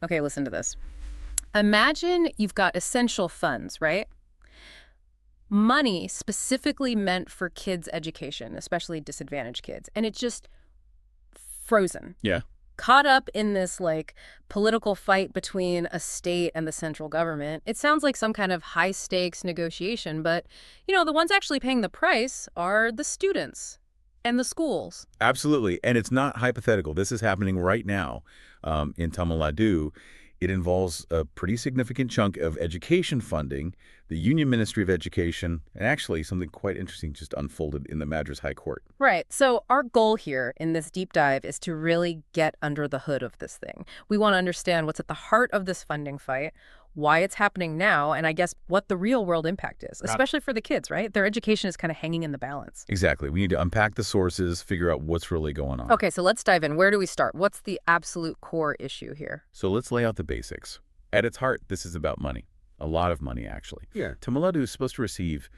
Okay, listen to this. Imagine you've got essential funds, right? Money specifically meant for kids' education, especially disadvantaged kids, and it's just frozen. Yeah. Caught up in this, like, political fight between a state and the central government. It sounds like some kind of high-stakes negotiation, but, the ones actually paying the price are the students and the schools. Absolutely. And it's not hypothetical. This is happening right now in Tamil Nadu. It involves a pretty significant chunk of education funding, the Union Ministry of Education, and actually something quite interesting just unfolded in the Madras High Court. Right. So our goal here in this deep dive is to really get under the hood of this thing. We want to understand what's at the heart of this funding fight, why it's happening now, and I guess what the real world impact is, especially for the kids, right? Their education is kind of hanging in the balance. Exactly. We need to unpack the sources, figure out what's really going on. Okay, so let's dive in. Where do we start? What's the absolute core issue here? So let's lay out the basics. At its heart, this is about money. A lot of money, actually. Yeah. Tamil Nadu is supposed to receive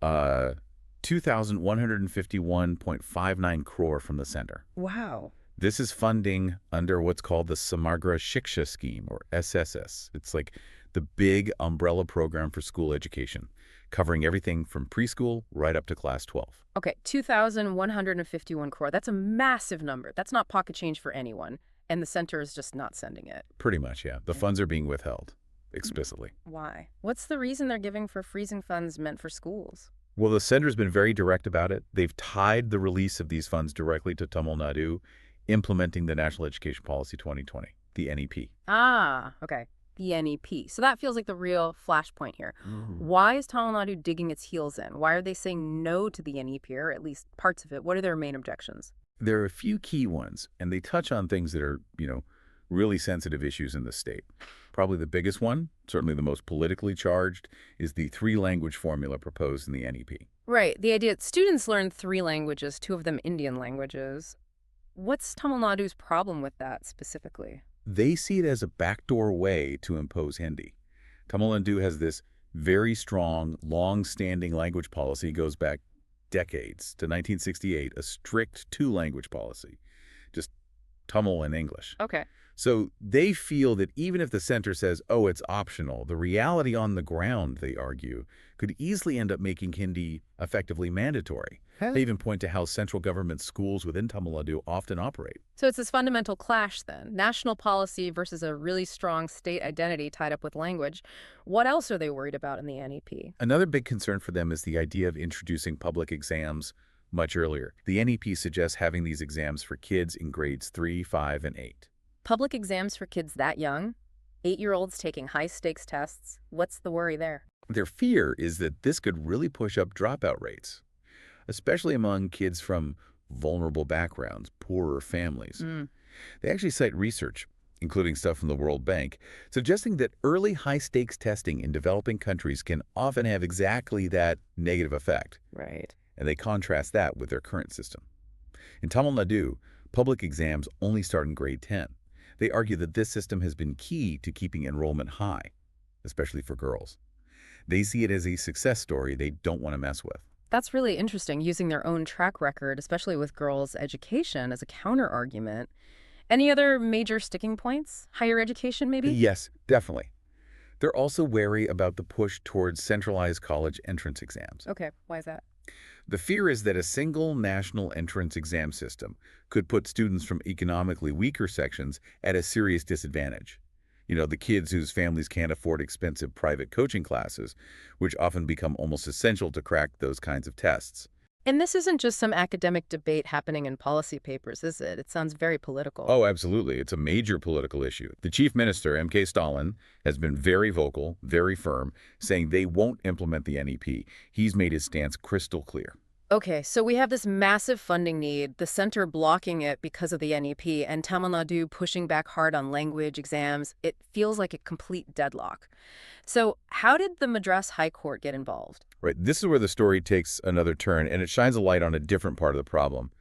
2,151.59 crore from the center. Wow. This is funding under what's called the Samagra Shiksha Scheme, or SSS. It's like the big umbrella program for school education, covering everything from preschool right up to class 12. Okay, 2,151 crore. That's a massive number. That's not pocket change for anyone, and the center is just not sending it. Pretty much, yeah. The funds are being withheld, explicitly. Why? What's the reason they're giving for freezing funds meant for schools? Well, the center's been very direct about it. They've tied the release of these funds directly to Tamil Nadu implementing the National Education Policy 2020, the NEP. Ah, okay. The NEP. So that feels like the real flashpoint here. Why is Tamil Nadu digging its heels in? Why are they saying no to the NEP, or at least parts of it? What are their main objections? There are a few key ones, and they touch on things that are, really sensitive issues in the state. Probably the biggest one, certainly the most politically charged, is the three-language formula proposed in the NEP. Right. The idea that students learn 3 languages, 2 of them Indian languages. What's Tamil Nadu's problem with that specifically? They see it as a backdoor way to impose Hindi. Tamil Nadu has this very strong, long-standing language policy, goes back decades to 1968, a strict 2-language policy, just Tamil and English. Okay. So they feel that even if the center says, oh, it's optional, the reality on the ground, they argue, could easily end up making Hindi effectively mandatory. They even point to how central government schools within Tamil Nadu often operate. So it's this fundamental clash then. National policy versus a really strong state identity tied up with language. What else are they worried about in the NEP? Another big concern for them is the idea of introducing public exams much earlier. The NEP suggests having these exams for kids in grades 3, 5, and 8. Public exams for kids that young? 8-year-olds taking high-stakes tests? What's the worry there? Their fear is that this could really push up dropout rates, especially among kids from vulnerable backgrounds, poorer families. They actually cite research, including stuff from the World Bank, suggesting that early high-stakes testing in developing countries can often have exactly that negative effect. Right. And they contrast that with their current system. In Tamil Nadu, public exams only start in grade 10. They argue that this system has been key to keeping enrollment high, especially for girls. They see it as a success story they don't want to mess with. That's really interesting, using their own track record, especially with girls' education, as a counter-argument. Any other major sticking points? Higher education, maybe? Yes, definitely. They're also wary about the push towards centralized college entrance exams. Okay, why is that? The fear is that a single national entrance exam system could put students from economically weaker sections at a serious disadvantage. The kids whose families can't afford expensive private coaching classes, which often become almost essential to crack those kinds of tests. And this isn't just some academic debate happening in policy papers, is it? It sounds very political. Oh, absolutely. It's a major political issue. The chief minister, M.K. Stalin, has been very vocal, very firm, saying they won't implement the NEP. He's made his stance crystal clear. Okay, so we have this massive funding need, the center blocking it because of the NEP, and Tamil Nadu pushing back hard on language exams. It feels like a complete deadlock. So how did the Madras High Court get involved? Right. This is where the story takes another turn, and it shines a light on a different part of the problem.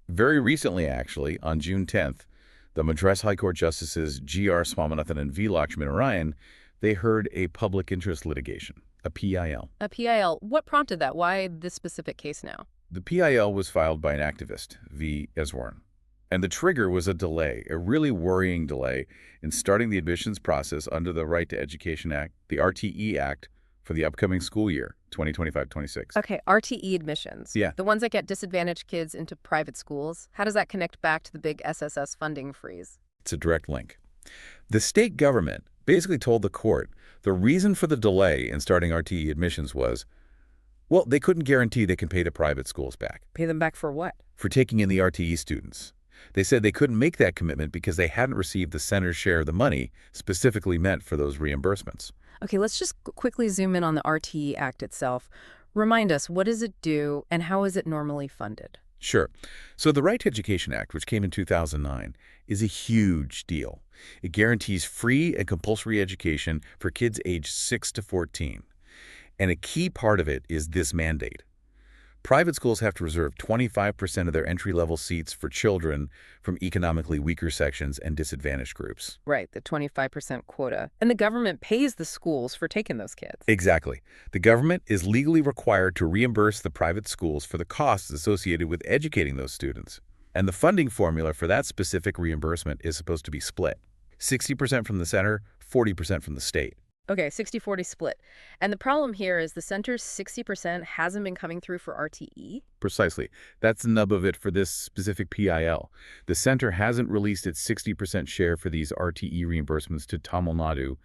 Very recently, actually, on June 10th, the Madras High Court Justices G.R. Swaminathan and V. Lakshminarayan, they heard a public interest litigation, a PIL. A PIL. What prompted that? Why this specific case now? The PIL was filed by an activist, V. Eswarn. And the trigger was a delay, a really worrying delay in starting the admissions process under the Right to Education Act, the RTE Act, for the upcoming school year, 2025-26. Okay, RTE admissions. Yeah. The ones that get disadvantaged kids into private schools. How does that connect back to the big SSS funding freeze? It's a direct link. The state government basically told the court the reason for the delay in starting RTE admissions was, well, they couldn't guarantee they can pay the private schools back Pay them back for what? for taking in the RTE students. They said they couldn't make that commitment because they hadn't received the center's share of the money specifically meant for those reimbursements. Okay, let's just quickly zoom in on the RTE Act itself. Remind us, what does it do and how is it normally funded? Sure. So the Right to Education Act, which came in 2009, is a huge deal. It guarantees free and compulsory education for kids aged 6 to 14. And a key part of it is this mandate. Private schools have to reserve 25% of their entry-level seats for children from economically weaker sections and disadvantaged groups. Right, the 25% quota. And the government pays the schools for taking those kids. Exactly. The government is legally required to reimburse the private schools for the costs associated with educating those students. And the funding formula for that specific reimbursement is supposed to be split. 60% from the center, 40% from the state. Okay, 60-40 split. And the problem here is the center's 60% hasn't been coming through for RTE. Precisely. That's the nub of it for this specific PIL. The center hasn't released its 60% share for these RTE reimbursements to Tamil Nadu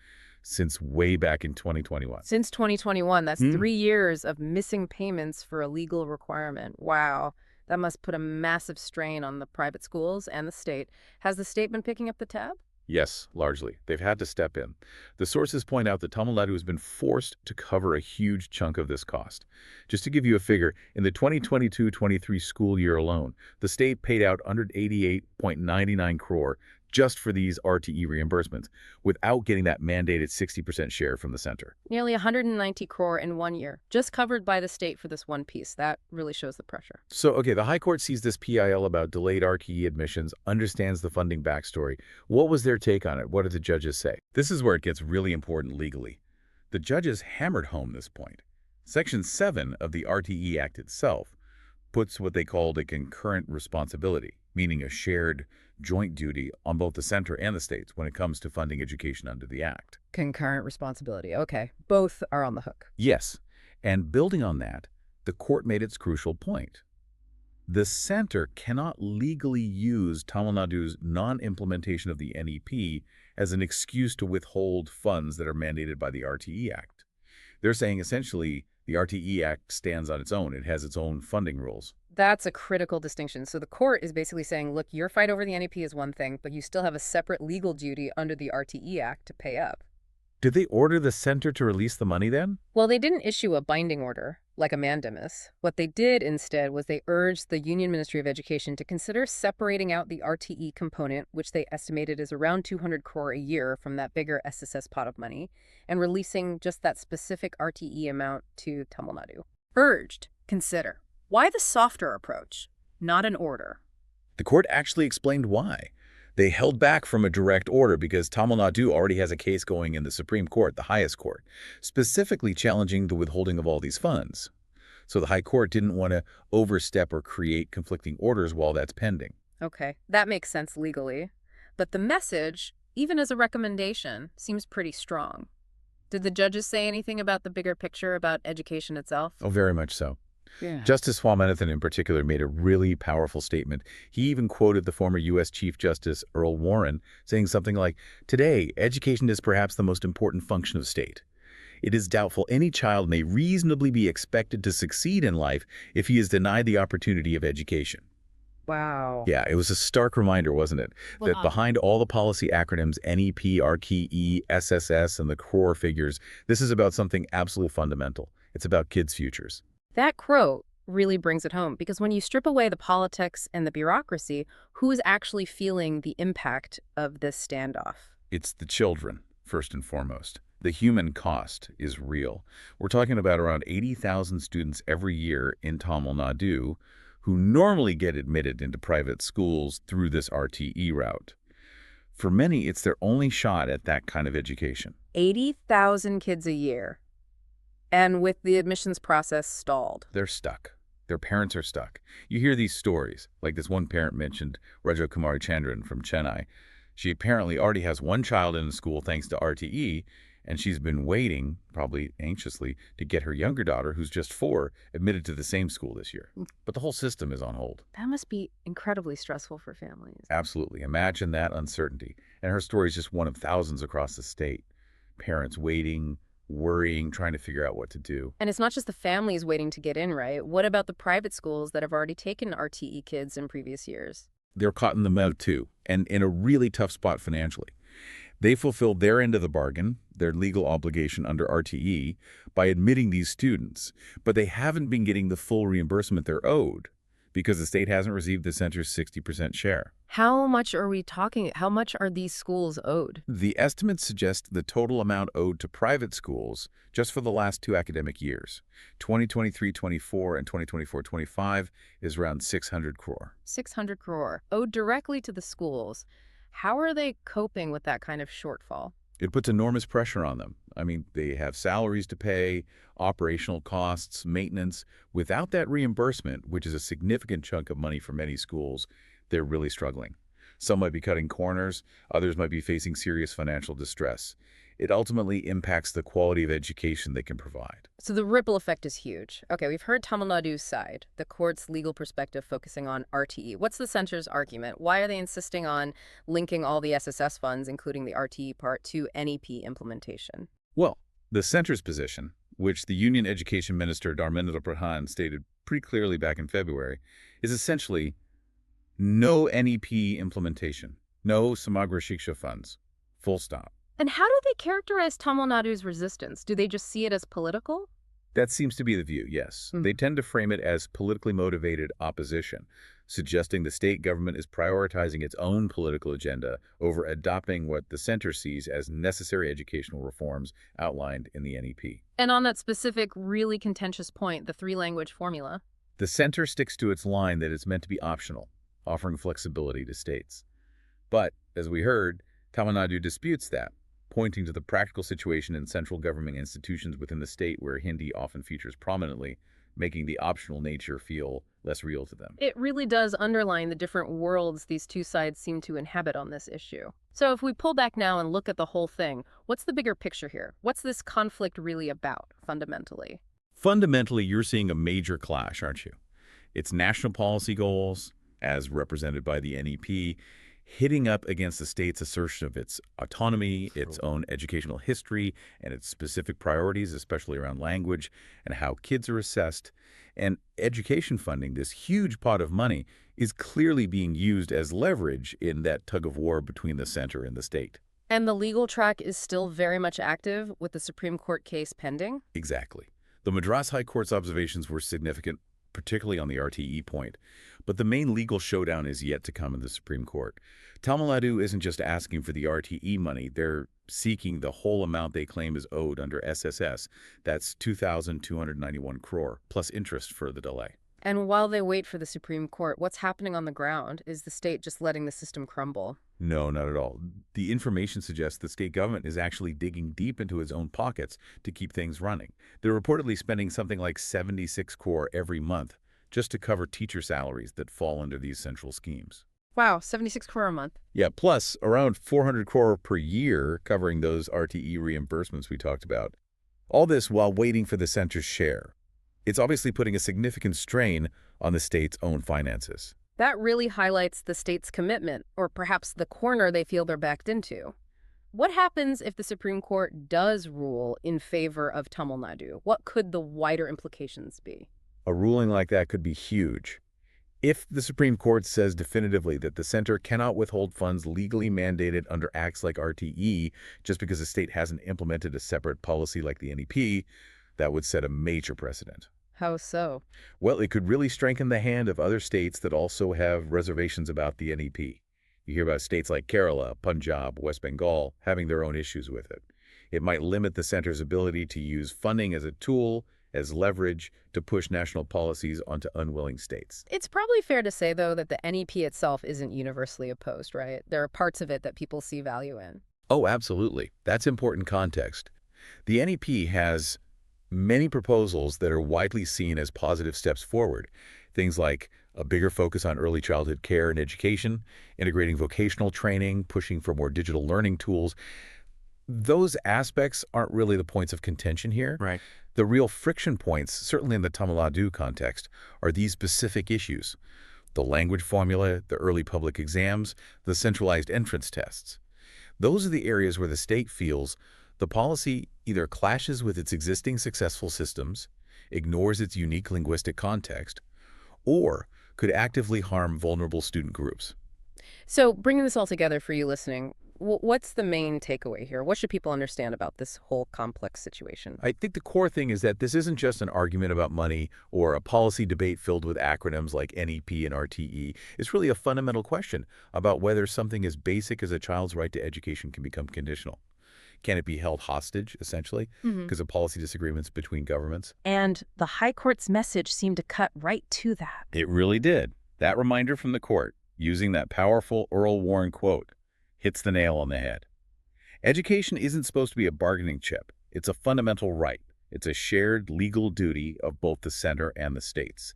since way back in 2021. Since 2021, that's 3 years of missing payments for a legal requirement. Wow. That must put a massive strain on the private schools and the state. Has the state been picking up the tab? Yes, largely. They've had to step in. The sources point out that Tamil Nadu has been forced to cover a huge chunk of this cost. Just to give you a figure, in the 2022-23 school year alone, the state paid out 188.99 crore just for these RTE reimbursements, without getting that mandated 60% share from the center. Nearly 190 crore in 1 year, just covered by the state for this one piece. That really shows the pressure. So, okay, the High Court sees this PIL about delayed RTE admissions, understands the funding backstory. What was their take on it? What did the judges say? This is where it gets really important legally. The judges hammered home this point. Section 7 of the RTE Act itself puts what they called a concurrent responsibility, meaning a shared joint duty on both the center and the states when it comes to funding education under the Act. Concurrent responsibility. Okay. Both are on the hook. Yes, and building on that, the court made its crucial point. The center cannot legally use Tamil Nadu's non-implementation of the NEP as an excuse to withhold funds that are mandated by the RTE Act. They're saying essentially the RTE Act stands on its own. It has its own funding rules. That's a critical distinction. So the court is basically saying, look, your fight over the NEP is one thing, but you still have a separate legal duty under the RTE Act to pay up. Did they order the center to release the money then? Well, they didn't issue a binding order, like a mandamus. What they did instead was they urged the Union Ministry of Education to consider separating out the RTE component, which they estimated is around 200 crore a year from that bigger SSS pot of money, and releasing just that specific RTE amount to Tamil Nadu. Urged, consider. Why the softer approach, not an order? The court actually explained why. They held back from a direct order because Tamil Nadu already has a case going in the Supreme Court, the highest court, specifically challenging the withholding of all these funds. So the High Court didn't want to overstep or create conflicting orders while that's pending. Okay, that makes sense legally. But the message, even as a recommendation, seems pretty strong. Did the judges say anything about the bigger picture about education itself? Oh, very much so. Yeah. Justice Swaminathan in particular made a really powerful statement. He even quoted the former U.S. Chief Justice Earl Warren saying something like, "Today, education is perhaps the most important function of state. It is doubtful any child may reasonably be expected to succeed in life if he is denied the opportunity of education." Wow. Yeah, it was a stark reminder, wasn't it? That behind all the policy acronyms, NEP, RTE, SSS, and the crore figures, this is about something absolutely fundamental. It's about kids' futures. That quote really brings it home, because when you strip away the politics and the bureaucracy, who is actually feeling the impact of this standoff? It's the children, first and foremost. The human cost is real. We're talking about around 80,000 students every year in Tamil Nadu who normally get admitted into private schools through this RTE route. For many, it's their only shot at that kind of education. 80,000 kids a year. And with the admissions process stalled. They're stuck. Their parents are stuck. You hear these stories, like this one parent mentioned, Raja Kumari Chandran from Chennai. She apparently already has one child in the school thanks to RTE, and she's been waiting, probably anxiously, to get her younger daughter, who's just 4, admitted to the same school this year. But the whole system is on hold. That must be incredibly stressful for families. Absolutely. Imagine that uncertainty. And her story is just one of thousands across the state. Parents waiting, worrying, trying to figure out what to do. And it's not just the families waiting to get in, right? What about the private schools that have already taken RTE kids in previous years? They're caught in the mud, too, and in a really tough spot financially. They fulfilled their end of the bargain, their legal obligation under RTE, by admitting these students, but they haven't been getting the full reimbursement they're owed because the state hasn't received the center's 60% share. How much are we talking? How much are these schools owed? The estimates suggest the total amount owed to private schools just for the last 2 academic years, 2023-24 and 2024-25, is around 600 crore. 600 crore owed directly to the schools. How are they coping with that kind of shortfall? It puts enormous pressure on them. I mean, they have salaries to pay, operational costs, maintenance. Without that reimbursement, which is a significant chunk of money for many schools, they're really struggling. Some might be cutting corners, others might be facing serious financial distress. It ultimately impacts the quality of education they can provide. So the ripple effect is huge. Okay, we've heard Tamil Nadu's side, the court's legal perspective focusing on RTE. What's the center's argument? Why are they insisting on linking all the SSS funds, including the RTE part, to NEP implementation? Well, the center's position, which the Union Education Minister Dharmendra Pradhan stated pretty clearly back in February, is essentially no NEP implementation, no Samagra Shiksha funds, full stop. And how do they characterize Tamil Nadu's resistance? Do they just see it as political? That seems to be the view, yes. They tend to frame it as politically motivated opposition, suggesting the state government is prioritizing its own political agenda over adopting what the center sees as necessary educational reforms outlined in the NEP. And on that specific, really contentious point, the three-language formula. The center sticks to its line that it's meant to be optional, offering flexibility to states. But, as we heard, Tamil Nadu disputes that, pointing to the practical situation in central government institutions within the state where Hindi often features prominently, making the optional nature feel less real to them. It really does underline the different worlds these two sides seem to inhabit on this issue. So if we pull back now and look at the whole thing, what's the bigger picture here? What's this conflict really about, fundamentally? Fundamentally, you're seeing a major clash, aren't you? It's national policy goals, as represented by the NEP, hitting up against the state's assertion of its autonomy, its own educational history, and its specific priorities, especially around language and how kids are assessed. And education funding, this huge pot of money, is clearly being used as leverage in that tug-of-war between the center and the state. And the legal track is still very much active with the Supreme Court case pending? Exactly. The Madras High Court's observations were significant, particularly on the RTE point. But the main legal showdown is yet to come in the Supreme Court. Tamil Nadu isn't just asking for the RTE money. They're seeking the whole amount they claim is owed under SSS. That's 2,291 crore, plus interest for the delay. And while they wait for the Supreme Court, what's happening on the ground? Is the state just letting the system crumble? No, not at all. The information suggests the state government is actually digging deep into its own pockets to keep things running. They're reportedly spending something like 76 crore every month just to cover teacher salaries that fall under these central schemes. Wow, 76 crore a month. Yeah, plus around 400 crore per year covering those RTE reimbursements we talked about. All this while waiting for the center's share. It's obviously putting a significant strain on the state's own finances. That really highlights the state's commitment, or perhaps the corner they feel they're backed into. What happens if the Supreme Court does rule in favor of Tamil Nadu? What could the wider implications be? A ruling like that could be huge. If the Supreme Court says definitively that the center cannot withhold funds legally mandated under acts like RTE just because the state hasn't implemented a separate policy like the NEP, that would set a major precedent. How so? Well, it could really strengthen the hand of other states that also have reservations about the NEP. You hear about states like Kerala, Punjab, West Bengal having their own issues with it. It might limit the center's ability to use funding as a tool, as leverage, to push national policies onto unwilling states. It's probably fair to say, though, that the NEP itself isn't universally opposed, right? There are parts of it that people see value in. Oh, absolutely. That's important context. The NEP has many proposals that are widely seen as positive steps forward. Things like a bigger focus on early childhood care and education, integrating vocational training, pushing for more digital learning tools. Those aspects aren't really the points of contention here. Right. The real friction points, certainly in the Tamil Nadu context, are these specific issues: the language formula, the early public exams, the centralized entrance tests. Those are the areas where the state feels the policy either clashes with its existing successful systems, ignores its unique linguistic context, or could actively harm vulnerable student groups. So bringing this all together for you listening, what's the main takeaway here? What should people understand about this whole complex situation? I think the core thing is that this isn't just an argument about money or a policy debate filled with acronyms like NEP and RTE. It's really a fundamental question about whether something as basic as a child's right to education can become conditional. Can it be held hostage, essentially, because of policy disagreements between governments? And the High Court's message seemed to cut right to that. It really did. That reminder from the court, using that powerful Earl Warren quote, hits the nail on the head. Education isn't supposed to be a bargaining chip. It's a fundamental right. It's a shared legal duty of both the center and the states.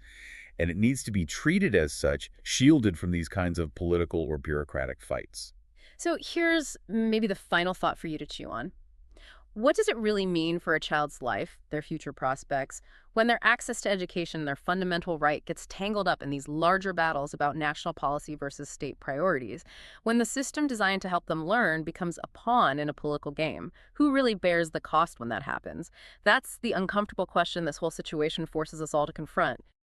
And it needs to be treated as such, shielded from these kinds of political or bureaucratic fights. So here's maybe the final thought for you to chew on. What does it really mean for a child's life, their future prospects, when their access to education, their fundamental right, gets tangled up in these larger battles about national policy versus state priorities? When the system designed to help them learn becomes a pawn in a political game, who really bears the cost when that happens? That's the uncomfortable question this whole situation forces us all to confront.